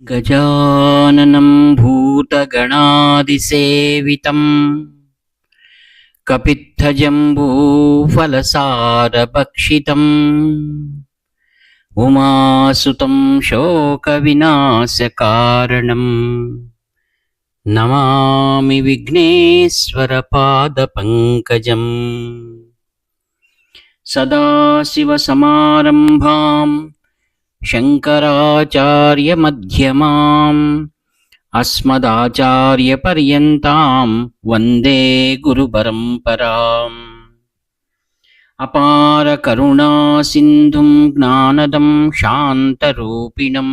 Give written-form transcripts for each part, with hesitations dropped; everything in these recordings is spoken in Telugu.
गजाननं भूतगणादिसेवितं कपित्थजम्बूफलसारभक्षितम् उमासुतं शोकविनाशकारणं नमामि विघ्नेश्वरपादपङ्कजम्। सदाशिवसमारम्भां शङ्कराचार्यमध्यमाम् अस्मदाचार्यपर्यन्तां वन्दे गुरुपरम्पराम्। अपारकरुणासिन्धुं ज्ञानदं शान्तरूपिणं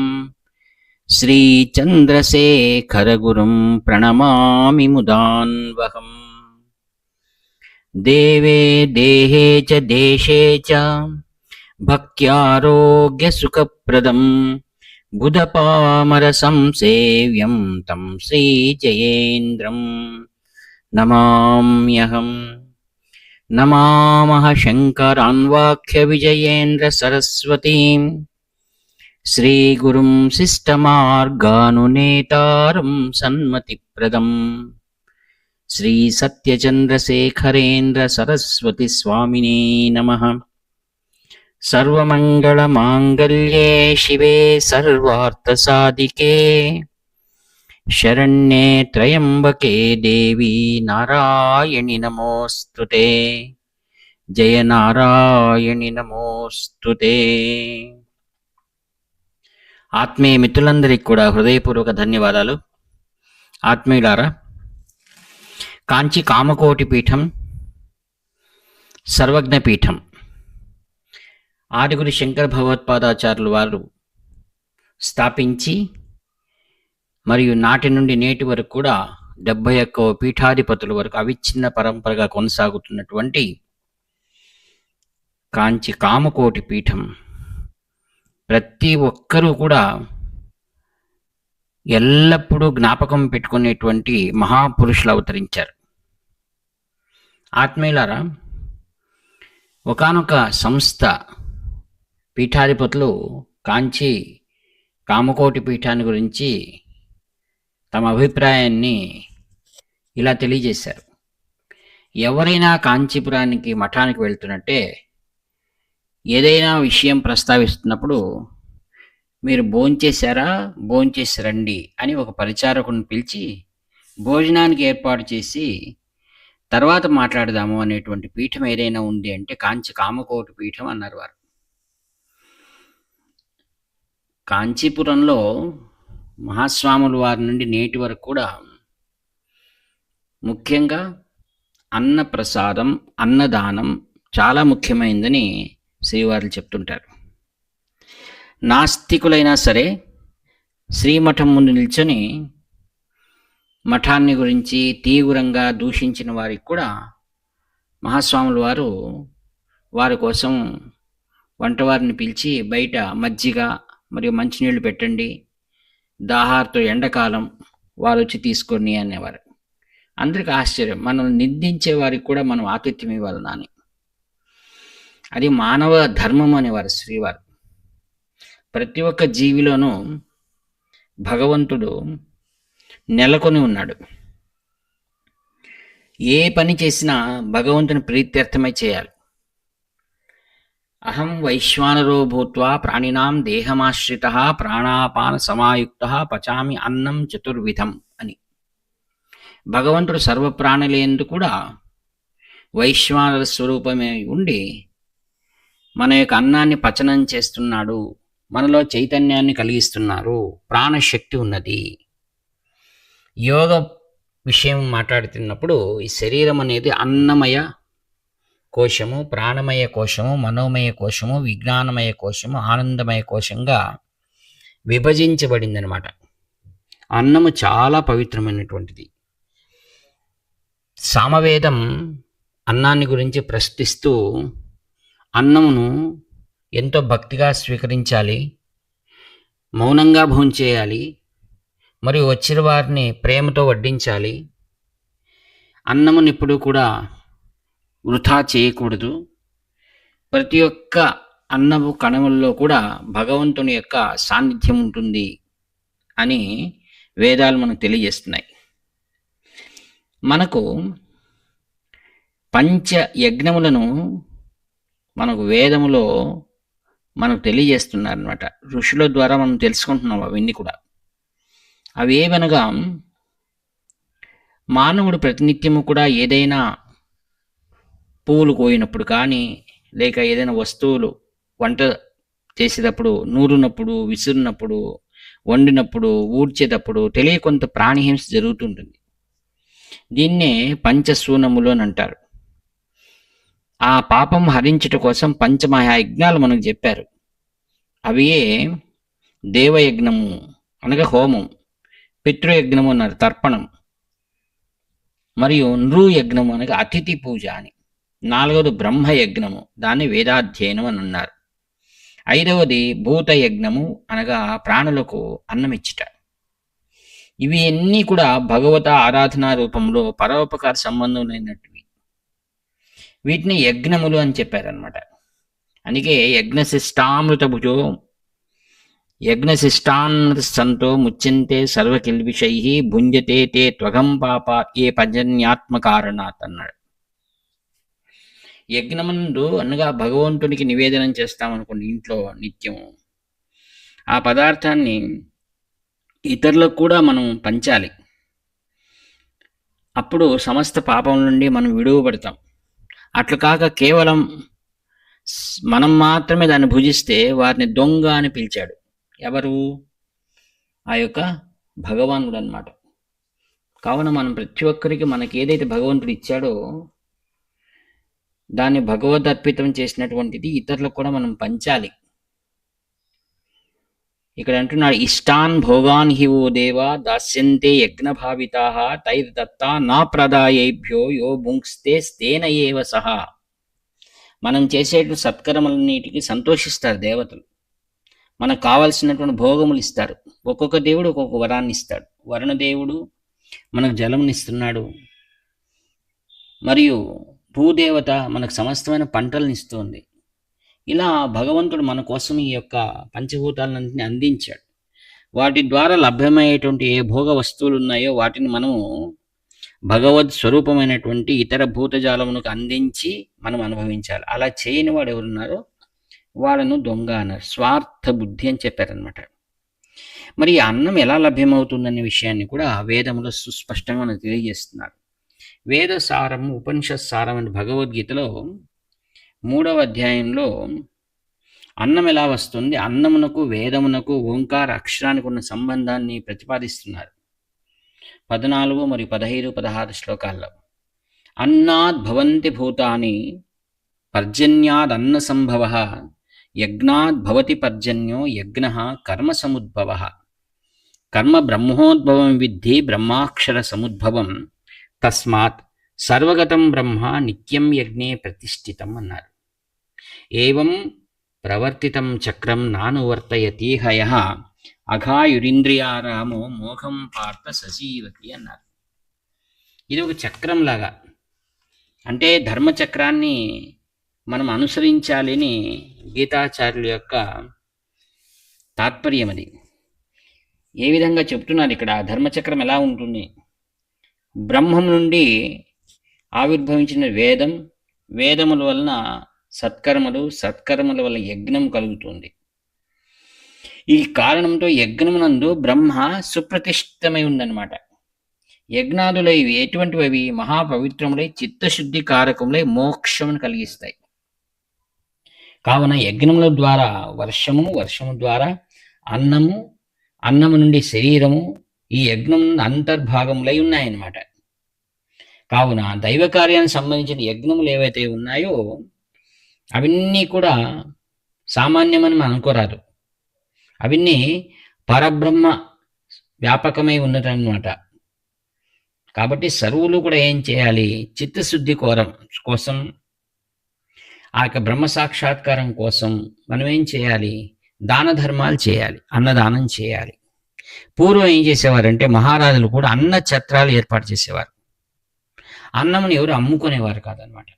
श्रीचन्द्रशेखरगुरुं प्रणमामि मुदान्वहम्। देवे देहे च देशे च भक्त्यारोग्यसुखप्रदं बुधपामरसंसेव्यं तं श्रीजयेन्द्रं नमाम्यहम्। नमामः शङ्करान्वाख्यविजयेन्द्रसरस्वतीं श्रीगुरुं शिष्टमार्गानुनेतारं सन्मतिप्रदम् श्रीसत्यचन्द्रशेखरेन्द्र सरस्वती स्वामिने नमः। सर्वमङ्गलमाङ्गल्ये शिवे सर्वार्थसाधिके शरण्ये त्र्यम्बके देवी नारायणि नमोऽस्तुते। जय नारायणि नमोऽस्तुते। ఆత్మీయ మిత్రులందరికీ కూడా హృదయపూర్వక ధన్యవాదాలు. ఆత్మీయులారా, కాంచి కామకోటి పీఠం సర్వజ్ఞపీఠం ఆదిగురు శంకర భగవత్పాదాచార్యులు వారు స్థాపించి మరియు నాటి నుండి నేటి వరకు కూడా 71 పీఠాధిపతుల వరకు అవిచ్ఛిన్న పరంపరగా కొనసాగుతున్నటువంటి కాంచి కామకోటి పీఠం ప్రతి ఒక్కరూ కూడా ఎల్లప్పుడూ జ్ఞాపకం పెట్టుకునేటువంటి మహాపురుషులు అవతరించారు. ఆత్మీయులారా, ఒకానొక సంస్థ పీఠాధిపతులు కాంచి కామకోటి పీఠాన్ని గురించి తమ అభిప్రాయాన్ని ఇలా తెలియజేశారు. ఎవరైనా కాంచీపురానికి మఠానికి వెళ్తున్నట్టే ఏదైనా విషయం ప్రస్తావిస్తున్నప్పుడు మీరు భోంచేశారా, భోంచేసి రండి అని ఒక పరిచారకుని పిలిచి భోజనానికి ఏర్పాటు చేసి తర్వాత మాట్లాడదాము అనేటువంటి పీఠం ఏదైనా ఉంది అంటే కాంచి కామకోటి పీఠం అన్నారు వారు. కాంచీపురంలో మహాస్వాముల వారి నుండి నేటి వరకు కూడా ముఖ్యంగా అన్నప్రసాదం, అన్నదానం చాలా ముఖ్యమైనదని శ్రీవారులు చెప్తుంటారు. నాస్తికులైనా సరే శ్రీమఠం ముందు నిల్చొని మఠాన్ని గురించి తీవ్రంగా దూషించిన వారికి కూడా మహాస్వాముల వారు వారి కోసం వంటవారిని పిలిచి బయట మజ్జిగ మరియు మంచినీళ్ళు పెట్టండి, దాహార్తో ఎండాకాలం వారు వచ్చి తీసుకొని అనేవారు. అందరికి ఆశ్చర్యం, మనల్ని నిందించే వారికి కూడా మనం ఆతిథ్యం ఇవ్వాలని అని. అది మానవ ధర్మం అనేవారు శ్రీవారు. ప్రతి ఒక్క జీవిలోనూ భగవంతుడు నెలకొని ఉన్నాడు. ఏ పని చేసినా భగవంతుని ప్రీత్యర్థమై చేయాలి. అహం వైశ్వానరో భూత్వా ప్రాణినాం దేహమాశ్రిత ప్రాణాపాన సమాయుక్త పచామి అన్నం చతుర్విధం అని. భగవంతుడు సర్వప్రాణులందు కూడా వైశ్వానర స్వరూపమే ఉండి మన యొక్క అన్నాన్ని పచనం చేస్తున్నాడు, మనలో చైతన్యాన్ని కలిగిస్తున్నారు, ప్రాణశక్తి ఉన్నది. యోగ విషయం మాట్లాడుతున్నప్పుడు ఈ శరీరం అనేది అన్నమయ కోశము, ప్రాణమయ కోశము, మనోమయ కోశము, విజ్ఞానమయ కోశము, ఆనందమయ కోశంగా విభజించబడింది అనమాట. అన్నము చాలా పవిత్రమైనటువంటిది. సామవేదం అన్నాన్ని గురించి ప్రశ్నిస్తూ అన్నమును ఎంతో భక్తిగా స్వీకరించాలి, మౌనంగా భోంచేయాలి, మరియు వచ్చిన వారిని ప్రేమతో వడ్డించాలి. అన్నమును ఎప్పుడూ కూడా వృథా చేయకూడదు. ప్రతి ఒక్క అన్నము కణముల్లో కూడా భగవంతుని యొక్క సాన్నిధ్యం ఉంటుంది అని వేదాలు మనకు తెలియజేస్తున్నాయి. మనకు పంచ యజ్ఞములను మనకు వేదములో మనకు తెలియజేస్తున్నారనమాట. ఋషుల ద్వారా మనం తెలుసుకుంటున్నాం అవన్నీ కూడా. అవి ఏవనగా, మానవుడు ప్రతినిత్యము కూడా ఏదైనా పువ్వులు కోయినప్పుడు కానీ, లేక ఏదైనా వస్తువులు వంట చేసేటప్పుడు, నూరినప్పుడు, విసిరినప్పుడు, వండినప్పుడు, ఊడ్చేటప్పుడు తెలియకొంత ప్రాణిహింస జరుగుతుంటుంది. దీన్నే పంచశూనములు అని అంటారు. ఆ పాపం హరించుట కోసం పంచమహాయజ్ఞాలు మనకు చెప్పారు. అవియే దేవయజ్ఞము అనగా హోమం, పితృయజ్ఞము అన్నారు తర్పణం, మరియు నృయజ్ఞము అనగా అతిథి పూజ అని. 4వది బ్రహ్మయజ్ఞము, దాన్ని వేదాధ్యయనం అని అన్నారు. 5వది భూతయజ్ఞము అనగా ప్రాణులకు అన్నమిచ్చుట. ఇవి అన్నీ కూడా భగవత ఆరాధనా రూపంలో పరోపకార సంబంధం లేనటువంటివి. వీటిని యజ్ఞములు అని చెప్పారనమాట. అందుకే యజ్ఞశిష్టామృత భుజో యజ్ఞశిష్టామృత సంతో ముచ్యంతే సర్వకిల్విషై భుంజతే తే త్వగం పాప ఏ పజన్యాత్మకారణాత్ అన్నాడు. యజ్ఞమందు అనగా భగవంతునికి నివేదనం చేస్తామనుకోండి ఇంట్లో నిత్యం, ఆ పదార్థాన్ని ఇతరులకు కూడా మనం పంచాలి. అప్పుడు సమస్త పాపం నుండి మనం విడువబడతాం. అట్లు కాక కేవలం మనం మాత్రమే దాన్ని భుజిస్తే వారిని దొంగ అని పిలిచాడు. ఎవరు? ఆ యొక్క భగవానుడు అన్నమాట. కావున మనం ప్రతి ఒక్కరికి మనకి ఏదైతే భగవంతుడు ఇచ్చాడో దాన్ని భగవదర్పితం చేసినటువంటిది ఇతరులకు కూడా మనం పంచాలి. ఇక్కడ అంటున్నాడు, ఇష్టాన్ భోగాన్ హి ఓ దేవా దాస్యంతే యజ్ఞభావితా తైర్దత్తా నా ప్రదాయేభ్యో యో భుంక్స్తే స్తేన ఏవ సహా. మనం చేసేటువంటి సత్కర్మలన్నిటికీ సంతోషిస్తారు దేవతలు. మనకు కావలసినటువంటి భోగములు ఇస్తారు. ఒక్కొక్క దేవుడు ఒక్కొక్క వరాన్ని ఇస్తాడు. వరుణదేవుడు మనకు జలమునిస్తున్నాడు, మరియు భూదేవత మనకు సమస్తమైన పంటలను ఇస్తుంది. ఇలా భగవంతుడు మన కోసం ఈ యొక్క పంచభూతాలన్నింటినీ అందించాడు. వాటి ద్వారా లభ్యమయ్యేటువంటి ఏ భోగ వస్తువులు ఉన్నాయో వాటిని మనము భగవద్ స్వరూపమైనటువంటి ఇతర భూతజాలమునకు అందించి మనం అనుభవించాలి. అలా చేయని వాడు ఎవరున్నారో వాళ్ళను దొంగ అన్నారు. స్వార్థ బుద్ధి అని చెప్పారనమాట. మరి ఈ అన్నం ఎలా లభ్యమవుతుందనే విషయాన్ని కూడా వేదములో సుస్పష్టంగా మనకు తెలియజేస్తున్నారు. వేద సారము ఉపనిషత్ సారం అని భగవద్గీతలో 3వ అధ్యాయంలో అన్నం ఎలా వస్తుంది, అన్నమునకు వేదమునకు ఓంకార అక్షరానికి ఉన్న సంబంధాన్ని ప్రతిపాదిస్తున్నారు. 14 మరియు 15, 16 శ్లోకాల్లో అన్నాద్ భవంతి భూతాని పర్జన్యాదన్న సంభవ యజ్ఞాద్ భవతి పర్జన్యో యజ్ఞ కర్మ సముద్భవ కర్మ బ్రహ్మోద్భవం విద్ధి బ్రహ్మాక్షర సముద్భవం తస్మాత్ సర్వగతం బ్రహ్మ నిత్యం యజ్ఞే ప్రతిష్ఠితం అన్నారు. ఏవం ప్రవర్తితం చక్రం నానువర్తయతి హయః అఘాయురింద్రియారామో మోఘం పార్థ సజీవతి అన్నారు. ఇది ఒక చక్రం లాగా, అంటే ధర్మచక్రాన్ని మనం అనుసరించాలని గీతాచార్యుల యొక్క తాత్పర్యం. అది ఏ విధంగా చెప్తున్నారు ఇక్కడ? ధర్మచక్రం ఎలా ఉంటుంది? బ్రహ్మం నుండి ఆవిర్భవించిన వేదం, వేదముల వలన సత్కర్మలు, సత్కర్మల వల్ల యజ్ఞం కలుగుతుంది. ఈ కారణంతో యజ్ఞమునందు బ్రహ్మ సుప్రతిష్ఠితమై ఉందన్నమాట. యజ్ఞాదులు ఇవి ఎటువంటివి? అవి మహాపవిత్రములై చిత్తశుద్ధి కారకములై మోక్షమును కలిగిస్తాయి. కావున యజ్ఞముల ద్వారా వర్షము, వర్షము ద్వారా అన్నము, అన్నము నుండి శరీరము, ఈ యజ్ఞం అంతర్భాగములై ఉన్నాయన్నమాట. కావున దైవ కార్యానికి సంబంధించిన యజ్ఞములు ఏవైతే ఉన్నాయో అవన్నీ కూడా సామాన్యమని మనం అనుకోరాదు. అవన్నీ పరబ్రహ్మ వ్యాపకమై ఉన్నదన్నమాట. కాబట్టి సర్వులు కూడా ఏం చేయాలి? చిత్తశుద్ధి కోసం, ఆ యొక్క బ్రహ్మ సాక్షాత్కారం కోసం మనం ఏం చేయాలి? దాన ధర్మాలు చేయాలి, అన్నదానం చేయాలి. పూర్వం ఏం చేసేవారంటే మహారాజులు కూడా అన్న ఛత్రాలు ఏర్పాటు చేసేవారు. అన్నమును ఎవరు అమ్ముకునేవారు కాదనమాట.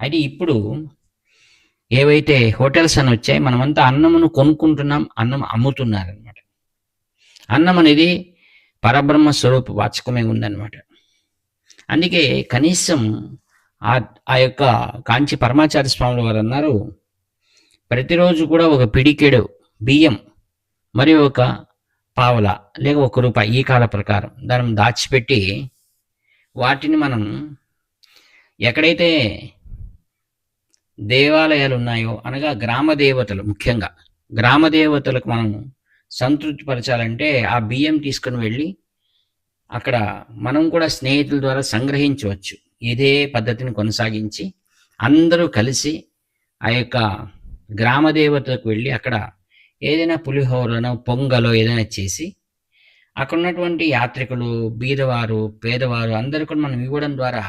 అయితే ఇప్పుడు ఏవైతే హోటల్స్ అని వచ్చాయి, మనమంతా అన్నమును కొనుక్కుంటున్నాం, అన్నం అమ్ముతున్నారనమాట. అన్నం అనేది పరబ్రహ్మ స్వరూప వాచకమే ఉందన్నమాట. అందుకే కనీసం ఆ యొక్క కాంచి పరమాచార్య స్వాముల వారు అన్నారు, ప్రతిరోజు కూడా ఒక పిడికెడు బియ్యం మరియు ఒక పావల లేక ₹1 ఈ కాల ప్రకారం దాన్ని దాచిపెట్టి వాటిని మనం ఎక్కడైతే దేవాలయాలు ఉన్నాయో, అనగా గ్రామ దేవతలు, ముఖ్యంగా గ్రామ దేవతలకు మనం సంతృప్తి పరచాలంటే ఆ బియ్యం తీసుకుని వెళ్ళి అక్కడ మనం కూడా స్నేహితుల ద్వారా సంగ్రహించవచ్చు. ఇదే పద్ధతిని కొనసాగించి అందరూ కలిసి ఆ యొక్క గ్రామ దేవతకు వెళ్ళి అక్కడ ఏదైనా పులిహోరనో పొంగలో ఏదైనా చేసి అక్కడ ఉన్నటువంటి యాత్రికులు, బీదవారు, పేదవారు అందరూ కూడా మనం ఇవ్వడం ద్వారా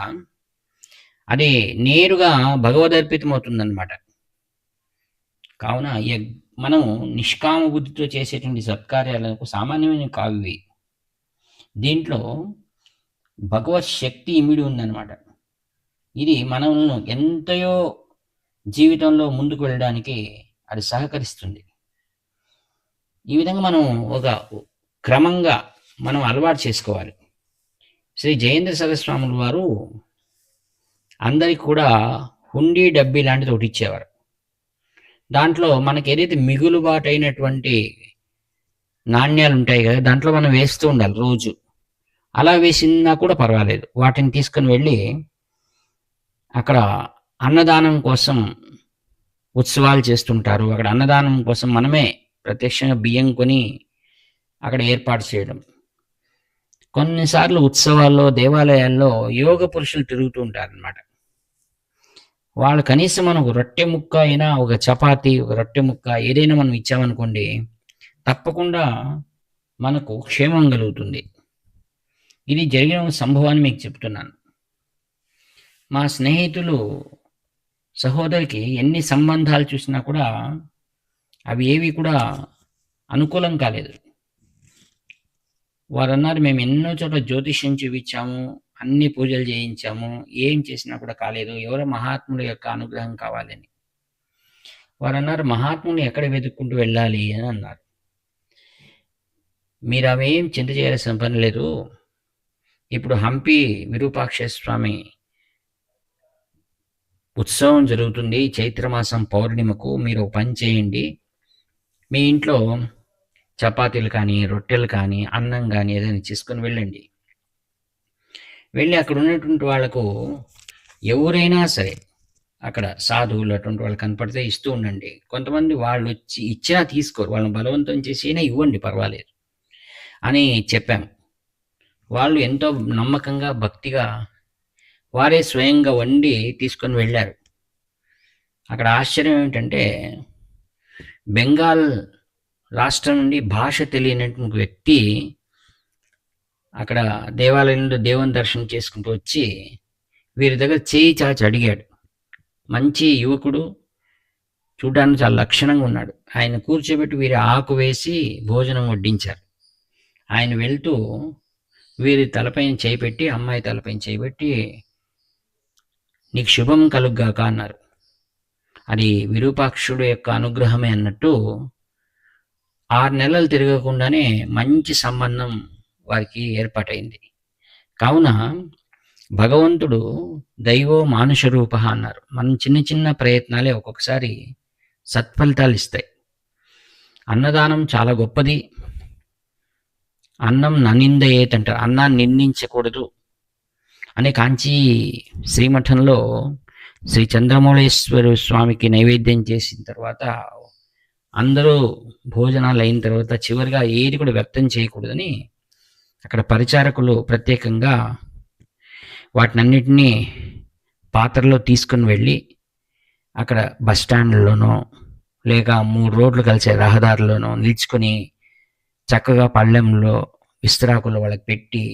అది నేరుగా భగవదర్పితం అవుతుందన్నమాట. కావున మనం నిష్కామ బుద్ధితో చేసేటువంటి సత్కార్యాలకు సామాన్యమైన కావు ఇవి. దీంట్లో భగవత్ శక్తి ఇమిడి ఉందన్నమాట. ఇది మనల్ని ఎంతయో జీవితంలో ముందుకు వెళ్ళడానికి అది సహకరిస్తుంది. ఈ విధంగా మనం ఒక క్రమంగా మనం అలవాటు చేసుకోవాలి. శ్రీ జయేంద్ర సరస్వాముల వారు అందరికి కూడా హుండీ డబ్బీ లాంటిది ఒకటి ఇచ్చేవారు. దాంట్లో మనకి ఏదైతే మిగులుబాటు అయినటువంటి నాణ్యాలు ఉంటాయి కదా, దాంట్లో మనం వేస్తూ ఉండాలి రోజు. అలా వేసినా కూడా పర్వాలేదు. వాటిని తీసుకుని వెళ్ళి అక్కడ అన్నదానం కోసం ఉత్సవాలు చేస్తుంటారు. అక్కడ అన్నదానం కోసం మనమే ప్రత్యక్షంగా బియ్యం కొని అక్కడ ఏర్పాటు చేయడం. కొన్నిసార్లు ఉత్సవాల్లో, దేవాలయాల్లో యోగ పురుషులు తిరుగుతూ ఉంటారనమాట. వాళ్ళు కనీసం మనం ఒక రొట్టె ముక్క అయినా, ఒక చపాతి, ఒక రొట్టె ముక్క ఏదైనా మనం ఇచ్చామనుకోండి, తప్పకుండా మనకు క్షేమం కలుగుతుంది. ఇది జరిగిన సంభవాన్ని మీకు చెప్తున్నాను. మా స్నేహితులు సహోదరికి ఎన్ని సంబంధాలు చూసినా కూడా అవి ఏవి కూడా అనుకూలం కాలేదు. వారు అన్నారు, మేము ఎన్నో చోట్ల జ్యోతిష్యం చూపించాము, అన్ని పూజలు చేయించాము, ఏం చేసినా కూడా కాలేదు. ఎవరో మహాత్ముల యొక్క అనుగ్రహం కావాలని. వారు అన్నారు, మహాత్ముని ఎక్కడ వెతుక్కుంటూ వెళ్ళాలి అని అన్నారు. మీరు అవేం చింత చేయాల్సిన పని లేదు. ఇప్పుడు హంపి విరూపాక్ష స్వామి ఉత్సవం జరుగుతుంది చైత్రమాసం పౌర్ణిమకు. మీరు పని చేయండి, మీ ఇంట్లో చపాతీలు కానీ, రొట్టెలు కానీ, అన్నం కానీ ఏదైనా చేసుకొని వెళ్ళండి. వెళ్ళి అక్కడ ఉన్నటువంటి వాళ్లకు ఎవరైనా సరే, అక్కడ సాధువులు అటువంటి వాళ్ళు కనపడితే ఇస్తూ ఉండండి. కొంతమంది వాళ్ళు వచ్చి ఇచ్చినా తీసుకోరు, వాళ్ళని బలవంతం చేసి అయినా ఇవ్వండి, పర్వాలేదు అని చెప్పాం. వాళ్ళు ఎంతో నమ్మకంగా, భక్తిగా వారే స్వయంగా వండి తీసుకొని వెళ్ళారు. అక్కడ ఆశ్చర్యం ఏమిటంటే, బెంగాల్ రాష్ట్రం నుండి భాష తెలియనటువంటి వ్యక్తి అక్కడ దేవాలయంలో దేవుని దర్శనం చేసుకుంటూ వచ్చి వీరి దగ్గర చేయి చాచి అడిగాడు. మంచి యువకుడు, చూడడానికి చాలా లక్షణంగా ఉన్నాడు. ఆయన కూర్చోబెట్టి వీరి ఆకు వేసి భోజనం వడ్డించారు. ఆయన వెళ్తూ వీరి తలపైన చేయి పెట్టి, అమ్మాయి తలపైన చేయి పెట్టి, నీకు శుభం కలుగ్గాక అన్నారు. అది విరూపాక్షుడు యొక్క అనుగ్రహమే అన్నట్టు 6 నెలలు తిరగకుండానే మంచి సంబంధం వారికి ఏర్పాటైంది. కావున భగవంతుడు దైవో మానుష రూప అన్నారు. మనం చిన్న చిన్న ప్రయత్నాలే ఒక్కొక్కసారి సత్ఫలితాలు ఇస్తాయి. అన్నదానం చాలా గొప్పది. అన్నం ననిందయేత్ అంటారు, అన్నాన్ని నిందించకూడదు అనే కాంచీ శ్రీమఠంలో శ్రీ చంద్రమౌళేశ్వర స్వామికి నైవేద్యం చేసిన తర్వాత అందరూ భోజనాలు అయిన తర్వాత చివరిగా ఏది కూడా వ్యక్తం చేయకూడదని అక్కడ పరిచారకులు ప్రత్యేకంగా వాటినన్నిటినీ పాత్రలో తీసుకుని వెళ్ళి అక్కడ బస్ స్టాండ్లోనో లేక 3 రోడ్లు కలిసే రహదారిలోనో నిల్చుకొని చక్కగా పళ్ళెంలో విస్తరాకులు వాళ్ళకి పెట్టి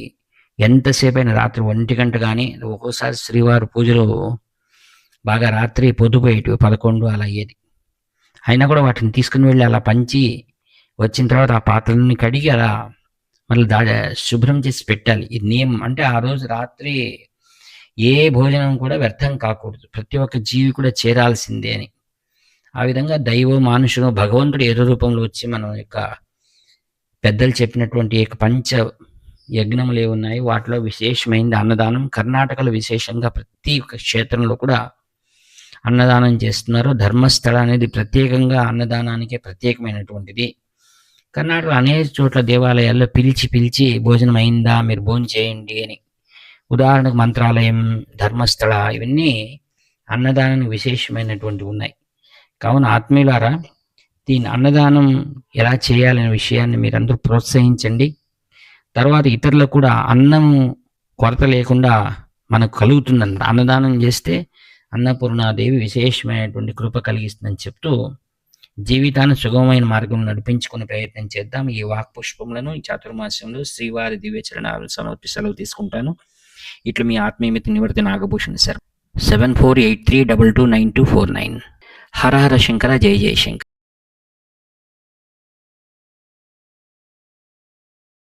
ఎంతసేపు అయినా రాత్రి 1 గంట కానీ, ఒక్కోసారి శ్రీవారి పూజలు బాగా రాత్రి పొద్దుపోయేటివి 11 అలా అయ్యేది. అయినా కూడా వాటిని తీసుకుని వెళ్ళి అలా పంచి వచ్చిన తర్వాత ఆ పాత్రలని కడిగి అలా మళ్ళీ శుభ్రం చేసి పెట్టాలి. ఇది నియమం. అంటే ఆ రోజు రాత్రి ఏ భోజనం కూడా వ్యర్థం కాకూడదు, ప్రతి ఒక్క జీవి కూడా చేరాల్సిందే అని. ఆ విధంగా దైవ మానుషుడు భగవంతుడు ఎర్ర రూపంలో వచ్చి మనం యొక్క పెద్దలు చెప్పినటువంటి పంచ యజ్ఞములు ఏమున్నాయి వాటిలో విశేషమైనది అన్నదానం. కర్ణాటకలో విశేషంగా ప్రతి ఒక్క క్షేత్రంలో కూడా అన్నదానం చేస్తున్నారు. ధర్మస్థల అనేది ప్రత్యేకంగా అన్నదానానికే ప్రత్యేకమైనటువంటిది. కర్ణాటకలో అనేక చోట్ల దేవాలయాల్లో పిలిచి భోజనం అయిందా, మీరు భోజనం చేయండి అని. ఉదాహరణకు మంత్రాలయం, ధర్మస్థల ఇవన్నీ అన్నదానానికి విశేషమైనటువంటివి ఉన్నాయి. కావున ఆత్మీయులారా, దీని అన్నదానం ఎలా చేయాలనే విషయాన్ని మీరందరూ ప్రోత్సహించండి. తర్వాత ఇతరులకు కూడా అన్నం కొరత లేకుండా మనకు కలుగుతుందన్నమాట. అన్నదానం చేస్తే అన్నపూర్ణాదేవి విశేషమైనటువంటి కృప కలిగిస్తుందని చెప్తూ జీవితాన్ని సుగమమైన మార్గం నడిపించుకునే ప్రయత్నం చేద్దాం. ఈ వాక్ పుష్పములను ఈ చాతుర్మాస్యంలో శ్రీవారి దివ్యచరణాలు సమర్పి సెలవు తీసుకుంటాను. ఇట్లు మీ ఆత్మీయమిత్ర నివర్తి నాగభూషణ్ సార్. 7483229249. హర హర శంకర, జయ జయ శంకర.